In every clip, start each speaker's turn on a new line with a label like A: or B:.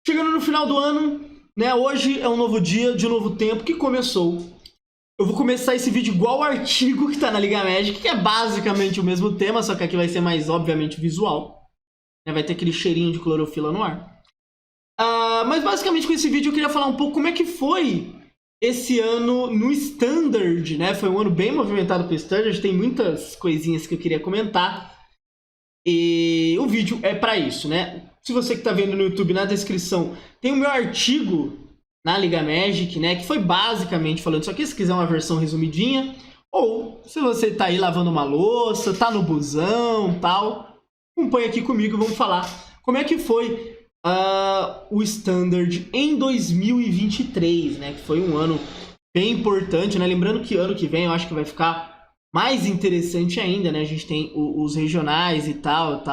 A: Chegando no final do ano, né? Hoje é um novo dia de um novo tempo que começou. Eu vou começar esse vídeo igual o artigo que tá na Liga Magic, que é basicamente o mesmo tema, só que aqui vai ser mais, obviamente, visual. Né? Vai ter aquele cheirinho de clorofila no ar. Mas basicamente com esse vídeo eu queria falar um pouco como é que foi esse ano no Standard, né? Foi um ano bem movimentado pro Standard, tem muitas coisinhas que eu queria comentar. E o vídeo é pra isso, né? Se você que tá vendo no YouTube, na descrição, tem o meu artigo na Liga Magic, né? Que foi basicamente falando isso aqui, se quiser uma versão resumidinha. Ou, se você tá aí lavando uma louça, tá no busão, tal, acompanha aqui comigo e vamos falar como é que foi o Standard em 2023, né? Que foi um ano bem importante, né? Lembrando que ano que vem eu acho que vai ficar mais interessante ainda, né? A gente tem os regionais e tal.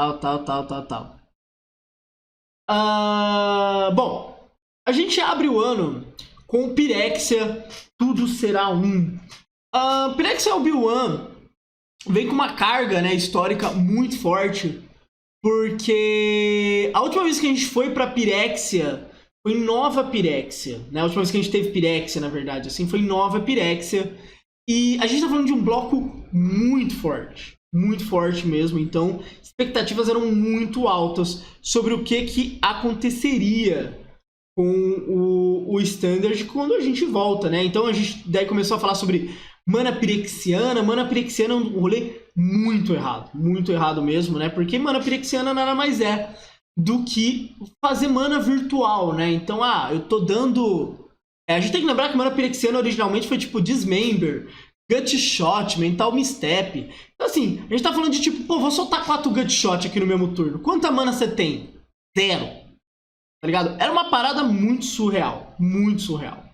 A: Bom, a gente abre o ano com Pyrexia, tudo será um. Pyrexia Obi-Wan vem com uma carga, né, histórica muito forte, porque a última vez que a gente foi pra Pyrexia foi em Nova Pyrexia, né? A última vez que a gente teve Pyrexia, na verdade, assim, foi em Nova Pyrexia. E a gente tá falando de um bloco muito forte mesmo, então expectativas eram muito altas sobre o que aconteceria com o Standard quando a gente volta, né? Então a gente daí começou a falar sobre mana pirexiana. Mana pirexiana é um rolê muito errado mesmo, né? Porque mana pirexiana nada mais é do que fazer mana virtual, né? Então, eu tô dando... a gente tem que lembrar que mana pirexiana originalmente foi tipo Dismember, Gut Shot, Mental Misstep. Então assim, a gente tá falando de tipo, pô, vou soltar 4 Gut Shot aqui no mesmo turno. Quanta mana você tem? 0. Tá ligado? Era uma parada muito surreal. Muito surreal.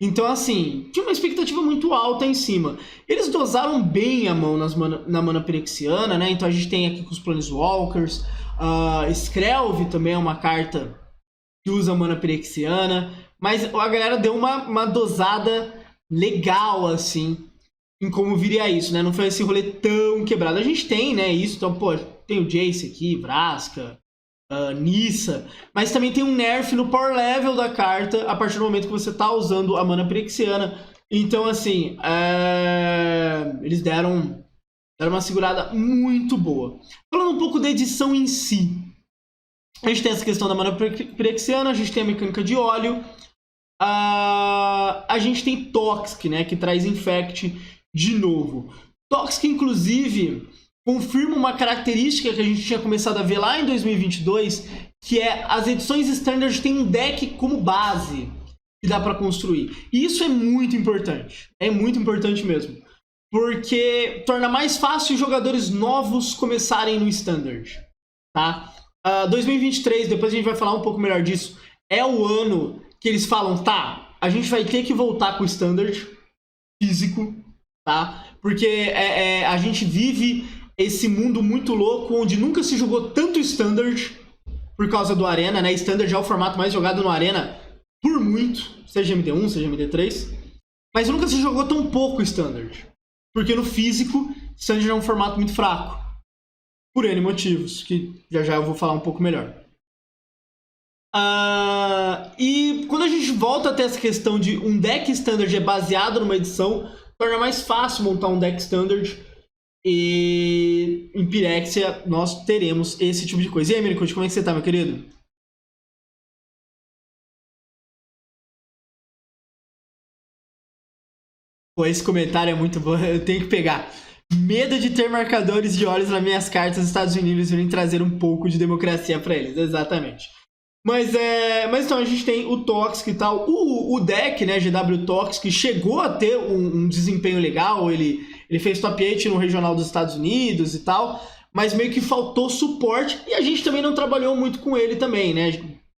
A: Então assim, tinha uma expectativa muito alta em cima. Eles dosaram bem a mão na mana pirexiana, né? Então a gente tem aqui com os Planeswalkers. Skrelv também é uma carta que usa mana pirexiana. Mas a galera deu uma dosada legal, assim, em como viria isso, né? Não foi esse rolê tão quebrado. A gente tem, né, isso. Então, pô, tem o Jace aqui, Vraska, Nissa. Mas também tem um nerf no power level da carta a partir do momento que você tá usando a mana pirexiana. Então, assim, eles deram uma segurada muito boa. Falando um pouco da edição em si. A gente tem essa questão da mana pirexiana, a gente tem a mecânica de óleo. A gente tem Toxic, né, que traz Infect de novo. Toxic, inclusive, confirma uma característica que a gente tinha começado a ver lá em 2022, que é as edições Standard têm um deck como base que dá para construir. E isso é muito importante mesmo, porque torna mais fácil jogadores novos começarem no Standard, tá? 2023, depois a gente vai falar um pouco melhor disso, é o ano que eles falam, tá, a gente vai ter que voltar com o Standard físico, tá? Porque a gente vive esse mundo muito louco, onde nunca se jogou tanto Standard por causa do Arena, né? Standard já é o formato mais jogado no Arena por muito, seja MD1, seja MD3, mas nunca se jogou tão pouco Standard, porque no físico, Standard é um formato muito fraco, por N motivos, que já eu vou falar um pouco melhor. E quando a gente volta a ter essa questão de um deck Standard é baseado numa edição, torna mais fácil montar um deck Standard. E em Pyrexia nós teremos esse tipo de coisa. E aí, Mericote, como é que você tá, meu querido? Pô, esse comentário é muito bom, eu tenho que pegar. Medo de ter marcadores de olhos nas minhas cartas dos Estados Unidos virem trazer um pouco de democracia pra eles, exatamente. Mas então a gente tem o Toxic e tal. O deck, né, GW Toxic, chegou a ter um desempenho legal. Ele fez top 8 no regional dos Estados Unidos e tal, mas meio que faltou suporte e a gente também não trabalhou muito com ele também, né?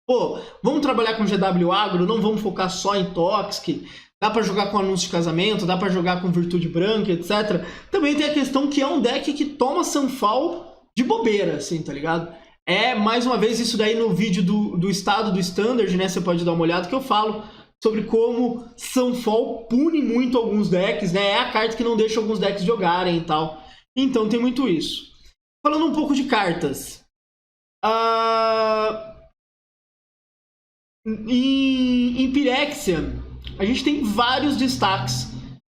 A: Pô, vamos trabalhar com GW Agro, não vamos focar só em Toxic. Dá pra jogar com anúncio de casamento, dá pra jogar com Virtude Branca, etc. Também tem a questão que é um deck que toma Sunfall de bobeira, assim, tá ligado? Mais uma vez, isso daí no vídeo do estado do Standard, né? Você pode dar uma olhada que eu falo sobre como Sunfall pune muito alguns decks, né? É a carta que não deixa alguns decks jogarem e tal. Então tem muito isso. Falando um pouco de cartas. Em Pirexia, a gente tem vários destaques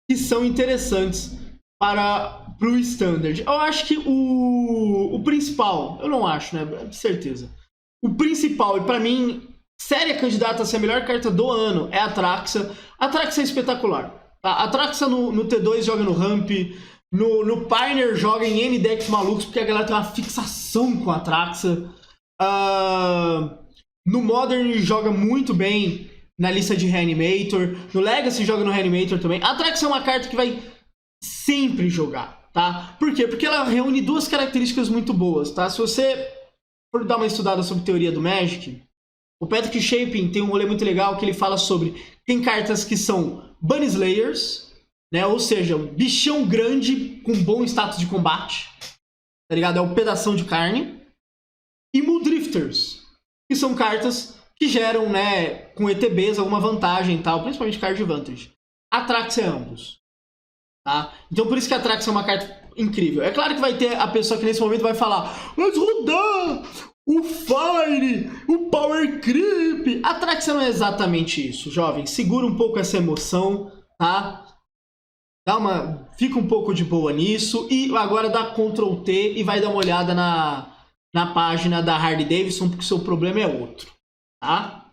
A: que são interessantes para o Standard. Eu acho que o principal, eu não acho, né? De certeza. O principal, e para mim, séria candidata a ser a melhor carta do ano, é a Atraxa. A Atraxa é espetacular. Tá? A Atraxa no T2 joga no Ramp, no Pioneer joga em N decks malucos, porque a galera tem uma fixação com a Atraxa. No Modern joga muito bem na lista de Reanimator. No Legacy joga no Reanimator também. A Atraxa é uma carta que vai sempre jogar, tá? Por quê? Porque ela reúne duas características muito boas, tá? Se você for dar uma estudada sobre teoria do Magic, o Patrick Chapin tem um rolê muito legal que ele fala sobre... Tem cartas que são Bunny Slayers, né? Ou seja, um bichão grande com bom status de combate, tá ligado? É um pedação de carne. E Muldrifters, que são cartas que geram, né, com ETBs alguma vantagem e tal, principalmente card advantage. Atraxa é ambos, tá? Então por isso que a Atraxa é uma carta incrível. É claro que vai ter a pessoa que nesse momento vai falar: mas rodar o Fire, o Power Creep. A Atraxa não é exatamente isso, jovem. Segura um pouco essa emoção, tá? Fica um pouco de boa nisso. E agora dá Ctrl T e vai dar uma olhada na página da Harley Davidson, porque o seu problema é outro, tá?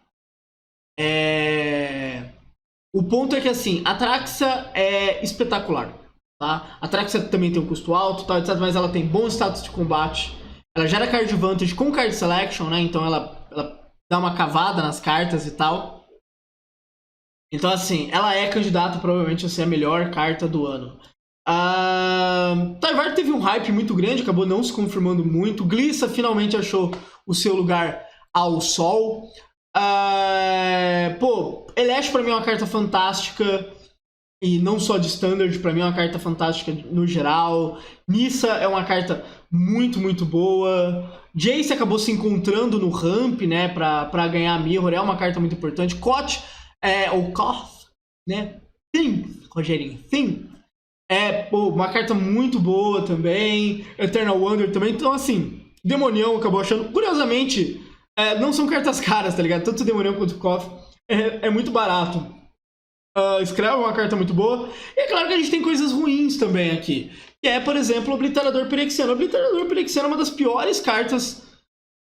A: O ponto é que, assim, a Atraxa é espetacular, tá? A Atraxa também tem um custo alto, tal, etc, mas ela tem bom status de combate, ela gera card advantage com card selection, né? Então ela dá uma cavada nas cartas e tal. Então, assim, ela é candidata provavelmente a ser a melhor carta do ano. Taivar teve um hype muito grande, acabou não se confirmando muito. Glissa finalmente achou o seu lugar ao sol. Elesh pra mim é uma carta fantástica, e não só de Standard, pra mim é uma carta fantástica no geral. Nissa é uma carta muito, muito boa. Jace acabou se encontrando no Ramp, né, pra ganhar a Mirror, é uma carta muito importante. Koth, ou Koth, né, Sim, Rogerinho, Sim, uma carta muito boa também. Eternal Wonder também. Então, assim, Demonião acabou achando. Curiosamente, não são cartas caras, tá ligado? Tanto o Demonião quanto o Koth é muito barato. Screll é uma carta muito boa. E é claro que a gente tem coisas ruins também aqui. Que é, por exemplo, o Obliterador Pirexiano. O Obliterador Pirexiano é uma das piores cartas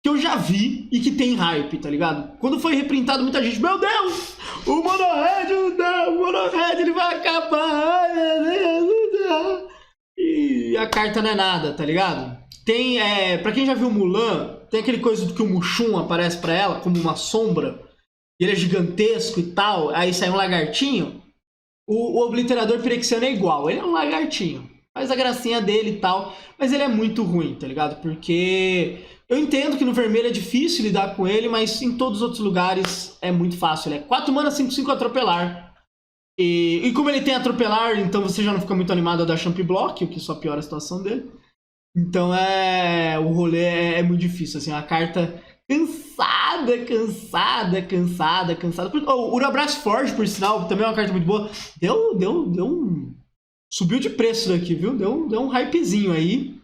A: que eu já vi e que tem hype, tá ligado? Quando foi reprintado, muita gente: meu Deus, o Mono Red ele vai acabar, ai meu Deus, não dá. E a carta não é nada, tá ligado? Tem, pra quem já viu Mulan, tem aquele coisa do que o Mushun aparece pra ela como uma sombra, e ele é gigantesco e tal, aí sai um lagartinho. O Obliterador Pirexiano é igual, ele é um lagartinho, faz a gracinha dele e tal, mas ele é muito ruim, tá ligado? Porque eu entendo que no vermelho é difícil lidar com ele, mas em todos os outros lugares é muito fácil. Ele é 4 mana, 5/5 atropelar. E como ele tem atropelar, então você já não fica muito animado a dar Champ Block, o que só piora a situação dele. Então o rolê é muito difícil, assim, a carta cansada. O Urabrax Forge, por sinal, também é uma carta muito boa. Subiu de preço daqui, viu? Deu um hypezinho aí.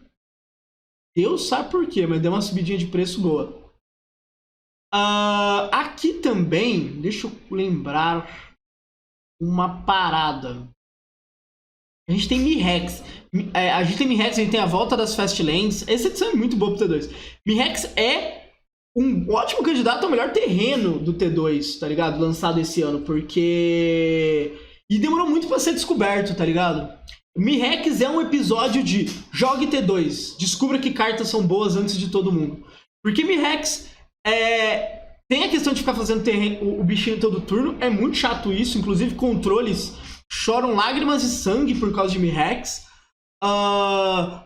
A: Deus sabe por quê, mas deu uma subidinha de preço boa. Aqui também, deixa eu lembrar uma parada. A gente tem Mirrex. A gente tem a volta das Fastlands. Essa edição é muito boa pro T2. Mirrex é um ótimo candidato ao melhor terreno do T2, tá ligado? Lançado esse ano, porque... E demorou muito pra ser descoberto, tá ligado? Mirrex é um episódio de jogue T2, descubra que cartas são boas antes de todo mundo. Porque Mirrex tem a questão de ficar fazendo o bichinho todo turno, é muito chato isso, inclusive controles choram lágrimas e sangue por causa de Mirrex.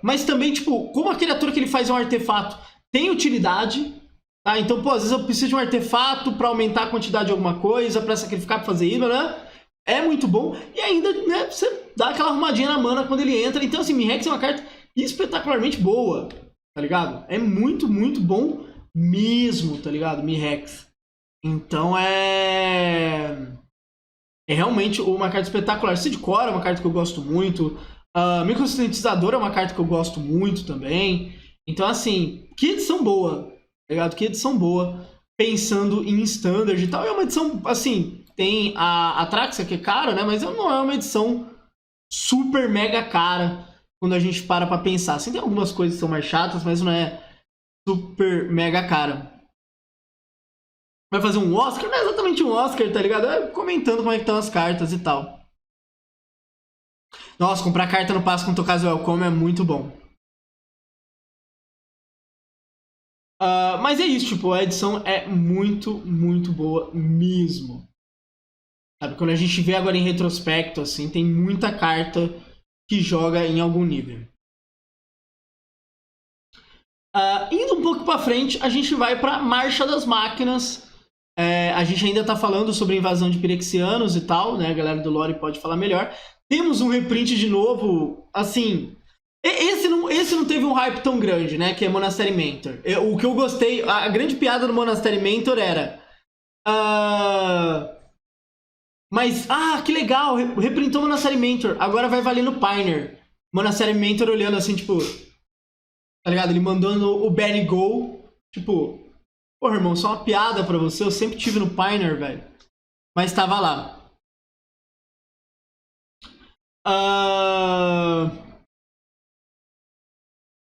A: Mas também, tipo, como a criatura que ele faz é um artefato, tem utilidade, tá? Então, às vezes eu preciso de um artefato pra aumentar a quantidade de alguma coisa, pra sacrificar, pra fazer isso, né? É muito bom. E ainda, né, você dá aquela arrumadinha na mana quando ele entra. Então, assim, Mirrex é uma carta espetacularmente boa, tá ligado? É muito, muito bom mesmo, tá ligado? Mirrex. Então, é realmente uma carta espetacular. Sidcore é uma carta que eu gosto muito. Microsintetizador é uma carta que eu gosto muito também. Então, assim, que edição boa, tá ligado? Que edição boa pensando em standard e tal. É uma edição, assim, tem a Atraxa, que é cara, né? Mas não é uma edição super mega cara quando a gente para pensar. Assim, tem algumas coisas que são mais chatas, mas não é super mega cara. Vai fazer um Oscar? Não é exatamente um Oscar, tá ligado? É comentando como é que estão as cartas e tal. Nossa, comprar carta no passo com Tokazu Welcome é muito bom. Mas é isso, tipo, a edição é muito, muito boa mesmo. Sabe, quando a gente vê agora em retrospecto, assim, tem muita carta que joga em algum nível. Indo um pouco pra frente, a gente vai pra Marcha das Máquinas. A gente ainda tá falando sobre a invasão de Pirexianos e tal, né? A galera do lore pode falar melhor. Temos um reprint de novo, assim... Esse não teve um hype tão grande, né? Que é Monastery Mentor. O que eu gostei... A grande piada do Monastery Mentor era... Mas, que legal, reprintou Monastery Mentor. Agora vai valer no Pioneer. Monastery Mentor olhando assim, tipo... Tá ligado? Ele mandando o Benny Go. Tipo... Porra, irmão, só uma piada pra você. Eu sempre tive no Pioneer, velho. Mas tava lá.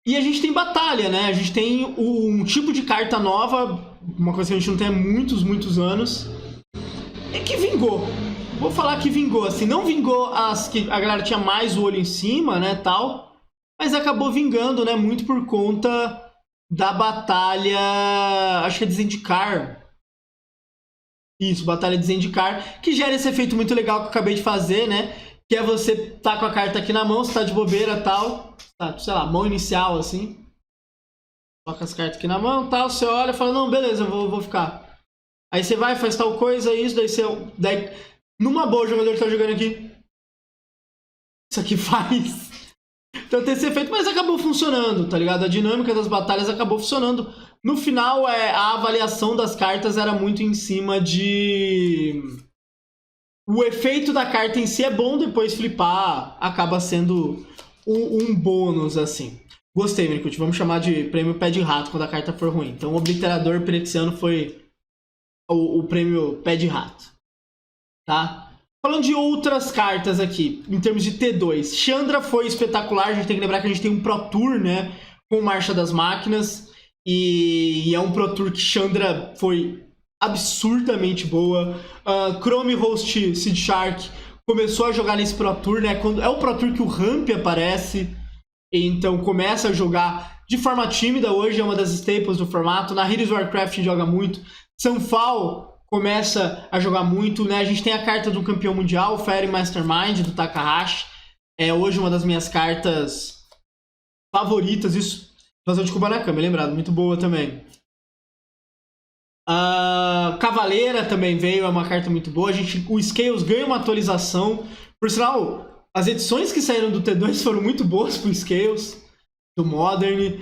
A: E a gente tem batalha, né? A gente tem um tipo de carta nova. Uma coisa que a gente não tem há muitos, muitos anos. É que vingou. Vou falar que vingou, assim. Não vingou as que a galera tinha mais o olho em cima, né, tal. Mas acabou vingando, né? Muito por conta da batalha... Acho que é de Zendikar. Isso, batalha de Zendikar. Que gera esse efeito muito legal que eu acabei de fazer, né? Que é você tá com a carta aqui na mão, você tá de bobeira e tal. Tá, sei lá, mão inicial, assim. Coloca as cartas aqui na mão, tal. Você olha e fala, não, beleza, eu vou ficar. Aí você vai, faz tal coisa, isso, daí você... Daí, numa boa, o jogador tá jogando aqui. Isso aqui faz... Então tem esse efeito, mas acabou funcionando, tá ligado? A dinâmica das batalhas acabou funcionando. No final, a avaliação das cartas era muito em cima de... O efeito da carta em si é bom, depois flipar acaba sendo um bônus, assim. Gostei, Mirkut. Vamos chamar de prêmio pé de rato quando a carta for ruim. Então o Obliterador Pirexiano foi o prêmio pé de rato. Tá? Falando de outras cartas aqui, em termos de T2. Chandra foi espetacular, a gente tem que lembrar que a gente tem um Pro Tour, né? Com Marcha das Máquinas. E é um Pro Tour que Chandra foi absurdamente boa. Chrome Host Seed Shark começou a jogar nesse Pro Tour, né? É o Pro Tour que o Ramp aparece. Então começa a jogar de forma tímida hoje, é uma das staples do formato. Na Heroes Warcraft joga muito. Sanfal começa a jogar muito, né? A gente tem a carta do campeão mundial, Fire Mastermind, do Takahashi. É hoje uma das minhas cartas favoritas. Isso, Invasão de Kubanakan, lembrado, muito boa também. Cavaleira também veio, é uma carta muito boa. O Scales ganha uma atualização. Por sinal, as edições que saíram do T2 foram muito boas pro Scales, do Modern.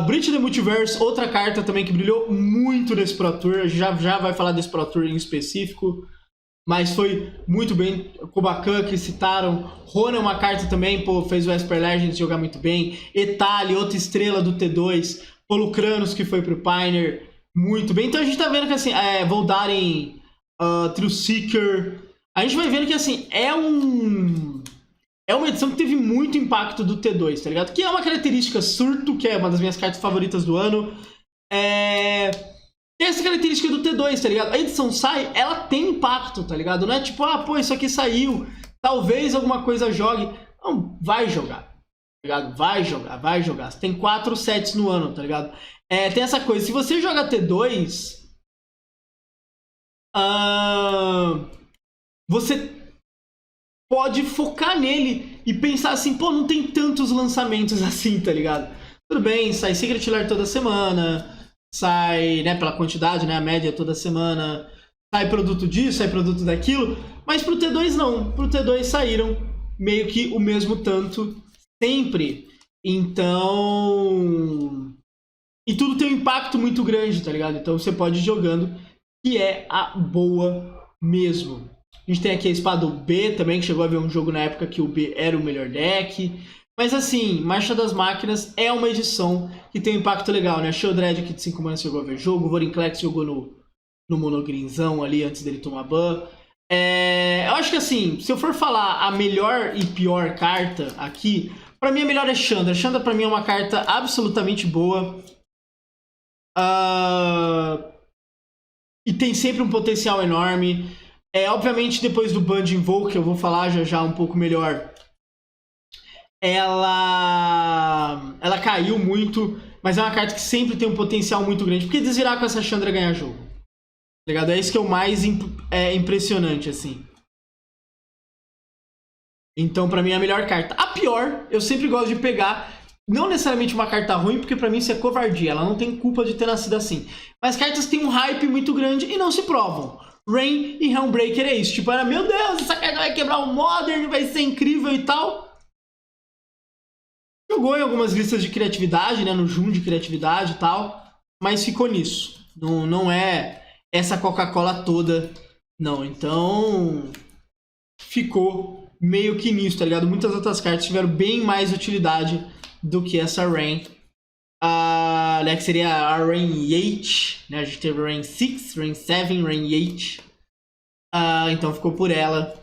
A: Breach the Multiverse, outra carta também que brilhou muito nesse Pro Tour. Já vai falar desse Pro Tour em específico. Mas foi muito bem. Kubakan, que citaram. Rona é uma carta também, pô, fez o Esper Legends jogar muito bem. Etali, outra estrela do T2. Polucranos, que foi pro Pioneer, muito bem. Então a gente tá vendo que assim, Voldaren, True Seeker. A gente vai vendo que assim, é uma edição que teve muito impacto do T2, tá ligado? Que é uma característica surto, que é uma das minhas cartas favoritas do ano. Tem essa característica do T2, tá ligado? A edição sai, ela tem impacto, tá ligado? Não é tipo, pô, isso aqui saiu, talvez alguma coisa jogue. Não, vai jogar, tá ligado? Vai jogar. Você tem 4 sets no ano, tá ligado? Tem essa coisa, se você joga T2, você pode focar nele e pensar assim, pô, não tem tantos lançamentos assim, tá ligado? Tudo bem, sai Secret Lair toda semana, sai, né, pela quantidade, né, a média toda semana, sai produto disso, sai produto daquilo, mas pro T2 não, pro T2 saíram meio que o mesmo tanto sempre, então... E tudo tem um impacto muito grande, tá ligado? Então você pode ir jogando, que é a boa mesmo. A gente tem aqui a espada B também, que chegou a ver um jogo na época que o B era o melhor deck. Mas assim, Marcha das Máquinas é uma edição que tem um impacto legal, né? Sheoldred aqui de 5 manas chegou a ver jogo, Vorinclex jogou no monogreenzão ali antes dele tomar ban. Eu acho que assim, se eu for falar a melhor e pior carta aqui, pra mim a melhor é Chandra. Chandra pra mim é uma carta absolutamente boa. E tem sempre um potencial enorme. Obviamente depois do ban de Invoke, que eu vou falar já um pouco melhor, ela caiu muito, mas é uma carta que sempre tem um potencial muito grande. Porque desvirar com essa Chandra ganhar jogo, tá ligado? É isso que é o mais impressionante, assim. Então, pra mim, é a melhor carta. A pior, eu sempre gosto de pegar, não necessariamente uma carta ruim, porque pra mim isso é covardia. Ela não tem culpa de ter nascido assim. Mas cartas têm um hype muito grande e não se provam. Rain e Helmbreaker é isso. Tipo, meu Deus, essa carta vai quebrar o Modern, vai ser incrível e tal. Jogou em algumas listas de criatividade, né? No Jun de criatividade e tal. Mas ficou nisso. Não é essa Coca-Cola toda, não. Então, ficou meio que nisso, tá ligado? Muitas outras cartas tiveram bem mais utilidade do que essa Rain. Né, que seria a Rain 8, né? A gente teve Rain 6, Rain 7, Rain 8. Então ficou por ela.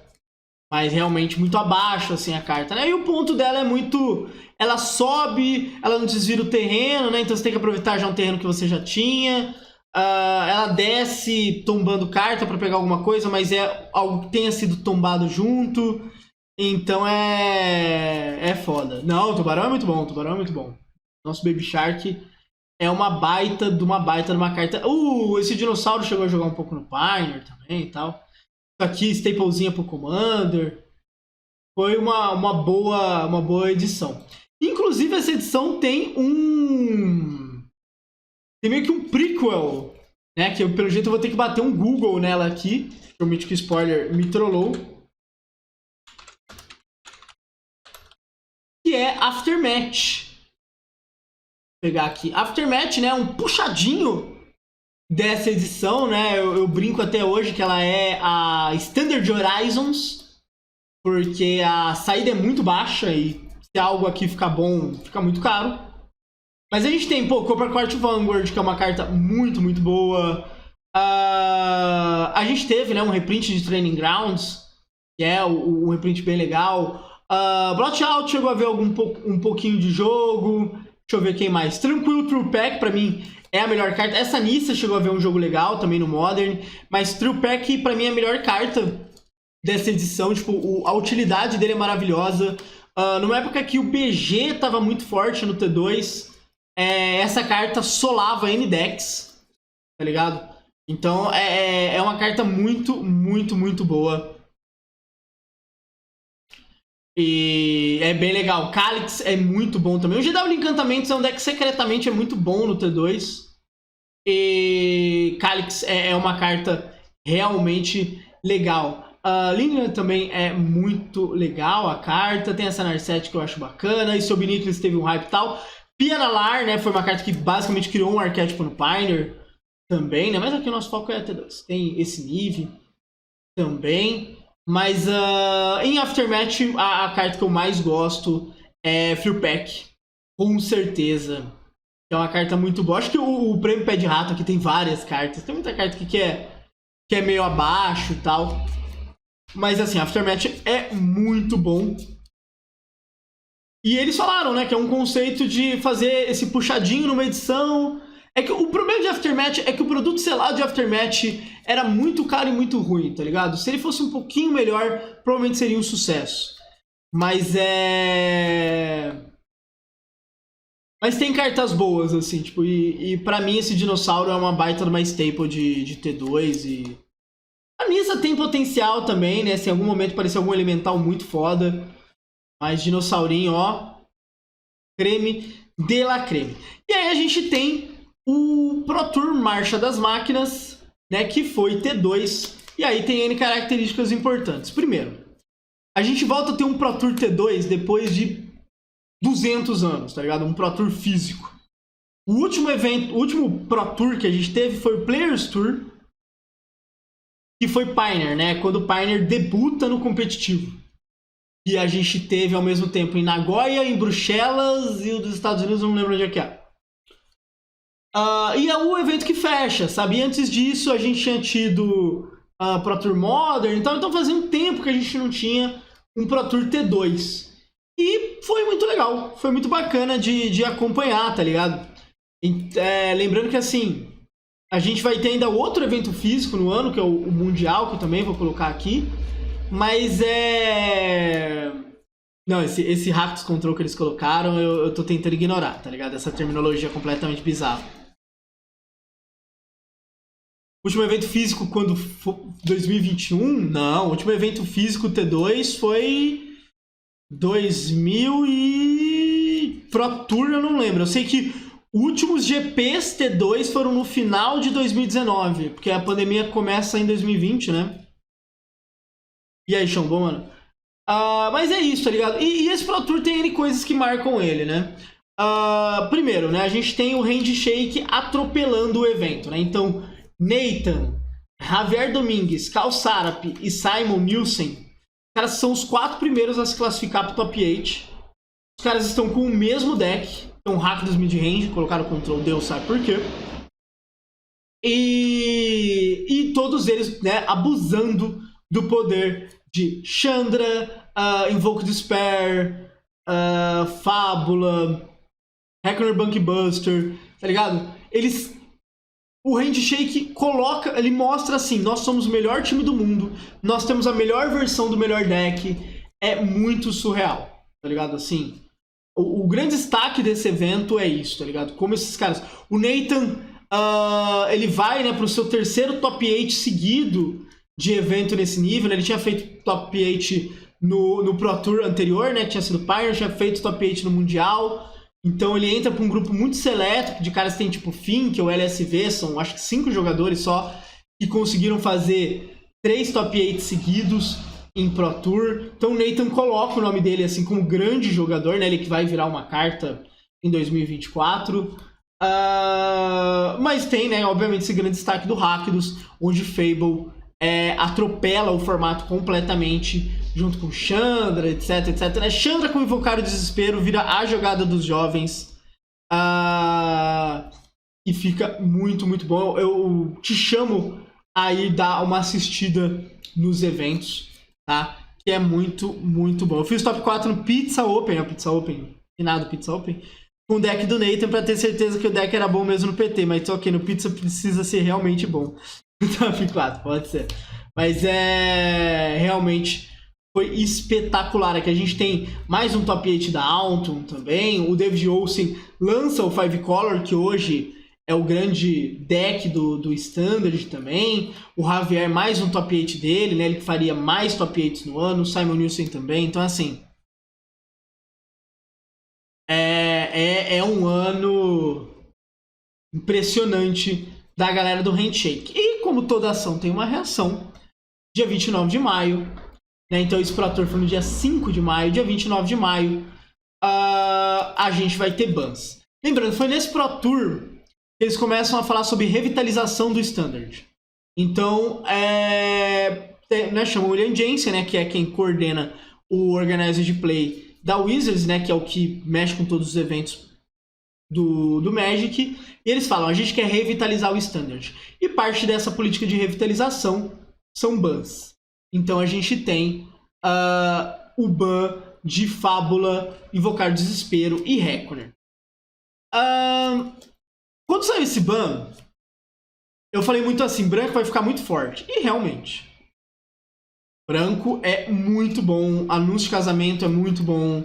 A: Mas realmente muito abaixo, assim, a carta, né? E o ponto dela é muito... Ela sobe, ela não desvira o terreno, né? Então você tem que aproveitar já um terreno que você já tinha. Ela desce tombando carta pra pegar alguma coisa, mas é algo que tenha sido tombado junto. Então é foda. Não, o Tubarão é muito bom, o Tubarão é muito bom. Nosso Baby Shark é uma baita de uma carta. Esse dinossauro chegou a jogar um pouco no Pioneer também e tal. Isso aqui, staplezinha pro Commander. Foi uma boa edição. Inclusive, essa edição tem tem meio que um prequel, né? Que pelo jeito eu vou ter que bater um Google nela aqui. Prometi que o spoiler me trollou. Que é Aftermath. Vou pegar aqui. Aftermath, né? Um puxadinho dessa edição, né? Eu brinco até hoje que ela é a Standard Horizons, porque a saída é muito baixa e se algo aqui ficar bom, fica muito caro. Mas a gente tem, Copper Court Vanguard, que é uma carta muito, muito boa. A gente teve, né, um reprint de Training Grounds, que é um reprint bem legal. Bloodshot chegou a ver um pouquinho de jogo. Deixa eu ver quem mais. Tranquilo True Pack, pra mim, é a melhor carta. Essa Nissa chegou a ver um jogo legal também no Modern. Mas True Pack, pra mim, é a melhor carta dessa edição. Tipo, a utilidade dele é maravilhosa. Numa época que o BG tava muito forte no T2, essa carta solava N-Decks, tá ligado? Então, é uma carta muito, muito, muito boa. E é bem legal. Calyx é muito bom também. O GW Encantamentos é um deck que secretamente é muito bom no T2. E Calyx é uma carta realmente legal. Linear também é muito legal a carta. Tem essa Narset que eu acho bacana. E sobre Nicholas teve um hype e tal. Pianalar, né? Foi uma carta que basicamente criou um arquétipo no Pioneer também, né? Mas aqui o nosso foco é T2. Tem esse nível também. Mas em Aftermath, a carta que eu mais gosto é Free Pack. Com certeza. É uma carta muito boa. Acho que o Prêmio Pé de Rato aqui tem várias cartas. Tem muita carta aqui que é meio abaixo e tal. Mas assim, Aftermath é muito bom. E eles falaram, né, que é um conceito de fazer esse puxadinho numa edição. É que o problema de Aftermath é que o produto selado de Aftermath era muito caro e muito ruim, tá ligado? Se ele fosse um pouquinho melhor, provavelmente seria um sucesso. Mas Mas tem cartas boas, assim, tipo, e pra mim esse dinossauro é uma baita de uma staple de T2 e... A Nissa tem potencial também, né? Se em algum momento aparecer algum elemental muito foda. Mas dinossaurinho, ó, creme de la creme. E aí a gente tem o Pro Tour Marcha das Máquinas, né, que foi T2. E aí tem N características importantes. Primeiro, a gente volta a ter um Pro Tour T2 depois de 200 anos, tá ligado? Um Pro Tour físico. O último Pro Tour que a gente teve foi o Players Tour, que foi Pioneer, né? Quando o Pioneer debuta no competitivo. E a gente teve ao mesmo tempo em Nagoya, em Bruxelas e o dos Estados Unidos, eu não lembro onde é que é. E é o evento que fecha, sabe? E antes disso a gente tinha tido Pro Tour Modern, então fazia um tempo que a gente não tinha um Pro Tour T2. E foi muito legal, foi muito bacana de acompanhar, tá ligado? Lembrando que assim, a gente vai ter ainda outro evento físico no ano, que é o Mundial, que eu também vou colocar aqui. Mas Não, esse Rakdos Control que eles colocaram, eu tô tentando ignorar, tá ligado? Essa terminologia completamente bizarra. Último evento físico quando 2021? Não, o último evento físico T2 foi 2000 e Pro Tour eu não lembro. Eu sei que últimos GPs T2 foram no final de 2019, porque a pandemia começa em 2020, né? E aí, Chão, bom, mano? Mas é isso, tá ligado? E esse Pro Tour tem N coisas que marcam ele, né? Primeiro, né? A gente tem o Handshake atropelando o evento, né? Então, Nathan, Javier Domingues, Cal Sarap e Simon Nielsen, caras são os 4 primeiros a se classificar pro Top 8. Os caras estão com o mesmo deck. Então, hack dos mid-range, colocaram o control, Deus sabe por quê. E todos eles, né, abusando do poder de Chandra, Invoke Despair, Fábula, Reckoner Bunkbuster, tá ligado? O Handshake coloca, ele mostra assim, nós somos o melhor time do mundo, nós temos a melhor versão do melhor deck, é muito surreal, tá ligado? Assim, o grande destaque desse evento é isso, tá ligado? Como esses caras... O Nathan, ele vai, né, pro seu terceiro top 8 seguido de evento nesse nível, né? Ele tinha feito top 8 no Pro Tour anterior, né? Tinha sido Pioneer, tinha feito top 8 no Mundial. Então ele entra para um grupo muito seleto, de caras que tem tipo Fink ou LSV, são acho que 5 jogadores só, que conseguiram fazer 3 top 8 seguidos em Pro Tour. Então o Nathan coloca o nome dele assim como grande jogador, né? Ele que vai virar uma carta em 2024. Mas tem, né, obviamente, esse grande destaque do Rakdos, onde Fable atropela o formato completamente, junto com Chandra, etc, etc. Né? Chandra com Invocar o Desespero vira a jogada dos jovens. E fica muito, muito bom. Eu te chamo a ir dar uma assistida nos eventos, tá? Que é muito, muito bom. Eu fiz top 4 no Pizza Open, finado Pizza Open, com o deck do Nathan pra ter certeza que o deck era bom mesmo no PT, mas ok, no Pizza precisa ser realmente bom. Top 4, pode ser. Mas realmente foi espetacular. Aqui a gente tem mais um top 8 da Alton também. O David Olsen lança o 5 Color, que hoje é o grande deck do Standard também. O Javier, mais um top 8 dele, né? Ele faria mais top 8 no ano. O Simon Nielsen também. Então, assim, é um ano impressionante da galera do Handshake. E como toda ação tem uma reação, dia 29 de maio, né? Então esse Pro Tour foi no dia 5 de maio, dia 29 de maio, a gente vai ter bans. Lembrando, foi nesse Pro Tour que eles começam a falar sobre revitalização do Standard. Então, né, chamam o William Jensen, né, que é quem coordena o Organizer de Play da Wizards, né, que é o que mexe com todos os eventos do Magic, e eles falam, a gente quer revitalizar o Standard. E parte dessa política de revitalização são bans. Então a gente tem o ban de Fábula, Invocar Desespero e Reckoner. Quando saiu esse ban, eu falei muito assim, branco vai ficar muito forte. E realmente, branco é muito bom, anúncio de casamento é muito bom,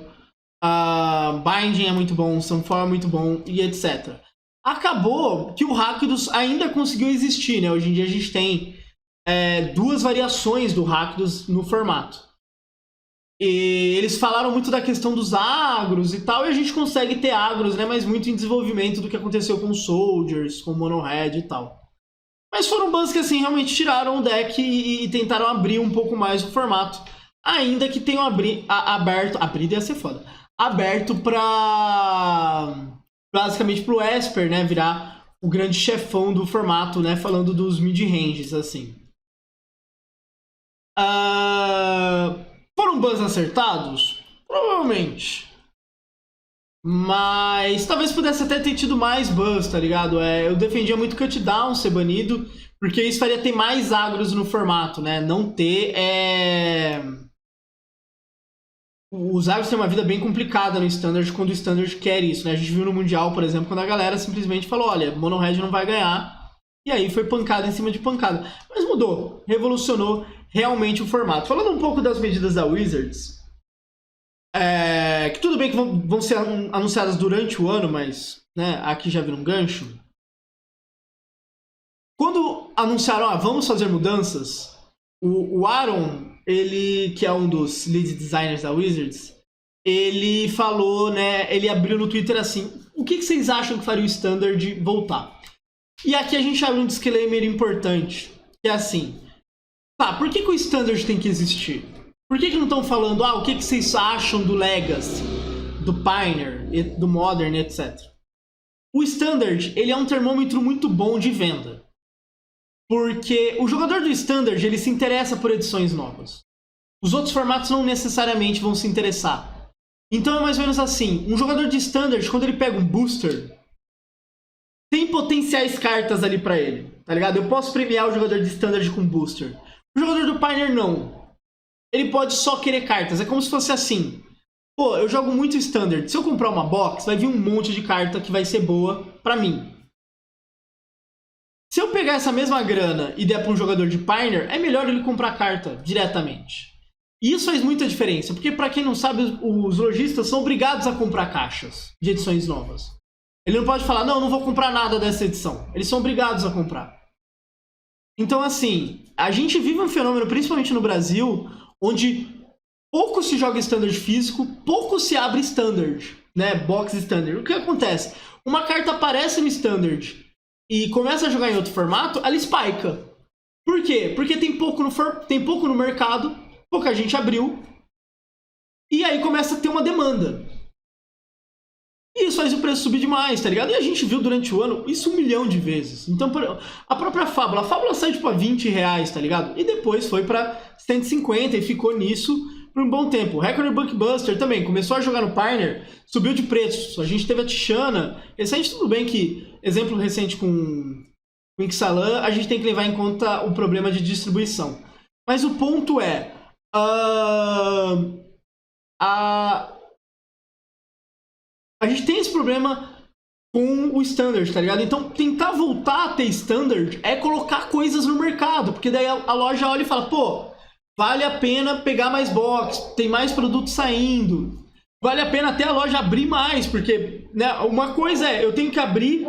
A: Binding é muito bom, Sunfall é muito bom, e etc. Acabou que o Rakdos ainda conseguiu existir, né? Hoje em dia a gente tem 2 variações do Rakdos no formato. E eles falaram muito da questão dos agros e tal, e a gente consegue ter agros, né? Mas muito em desenvolvimento do que aconteceu com Soldiers, com Mono Red e tal. Mas foram bans que assim, realmente tiraram o deck e tentaram abrir um pouco mais o formato. Ainda que tenham aberto... Abrido ia ser foda. Aberto pra... basicamente pro Esper, né? Virar o grande chefão do formato, né? Falando dos mid-ranges, assim. Foram bans acertados? Provavelmente. Mas talvez pudesse até ter tido mais bans, tá ligado? Eu defendia muito Cutdown ser banido, porque isso faria ter mais agros no formato, né? Não ter. Os agros têm uma vida bem complicada no Standard quando o Standard quer isso, né? A gente viu no Mundial, por exemplo, quando a galera simplesmente falou: olha, Mono Red não vai ganhar. E aí foi pancada em cima de pancada. Mas mudou, revolucionou realmente o formato. Falando um pouco das medidas da Wizards. Que tudo bem que vão ser anunciadas durante o ano, mas né, aqui já vira um gancho. Quando anunciaram, vamos fazer mudanças, o Aaron, ele que é um dos lead designers da Wizards, ele falou, né, ele abriu no Twitter assim, o que vocês acham que faria o Standard voltar? E aqui a gente abre um disclaimer importante, que é assim, tá, por que o Standard tem que existir? Por que não estão falando, o que vocês acham do Legacy, do Pioneer, do Modern, etc. O Standard, ele é um termômetro muito bom de venda. Porque o jogador do Standard, ele se interessa por edições novas. Os outros formatos não necessariamente vão se interessar. Então é mais ou menos assim, um jogador de Standard, quando ele pega um booster, tem potenciais cartas ali pra ele, tá ligado? Eu posso premiar o jogador de Standard com booster. O jogador do Pioneer não. Ele pode só querer cartas. É como se fosse assim. Pô, eu jogo muito Standard. Se eu comprar uma box, vai vir um monte de carta que vai ser boa pra mim. Se eu pegar essa mesma grana e der pra um jogador de Pioneer, é melhor ele comprar carta diretamente. E isso faz muita diferença, porque pra quem não sabe, os lojistas são obrigados a comprar caixas de edições novas. Ele não pode falar, não vou comprar nada dessa edição. Eles são obrigados a comprar. Então, assim, a gente vive um fenômeno, principalmente no Brasil, onde pouco se joga Standard físico, pouco se abre Standard, né? Box Standard. O que acontece? Uma carta aparece no Standard e começa a jogar em outro formato, ela spike'a. Por quê? Porque tem pouco no mercado, pouca gente abriu, e aí começa a ter uma demanda. E isso faz o preço subir demais, tá ligado? E a gente viu durante o ano isso 1 milhão de vezes. Então, a própria Fábula, saiu tipo a R$20, tá ligado? E depois foi pra 150 e ficou nisso por um bom tempo. O Record Bunkbuster também começou a jogar no Pioneer, subiu de preço. A gente teve a Tishana. Recente, tudo bem que, exemplo recente com o Ixalan, a gente tem que levar em conta o problema de distribuição. Mas o ponto é... A gente tem esse problema com o Standard, tá ligado? Então, tentar voltar a ter Standard é colocar coisas no mercado, porque daí a loja olha e fala, pô, vale a pena pegar mais box, tem mais produtos saindo, vale a pena até a loja abrir mais, porque né, uma coisa é, eu tenho que abrir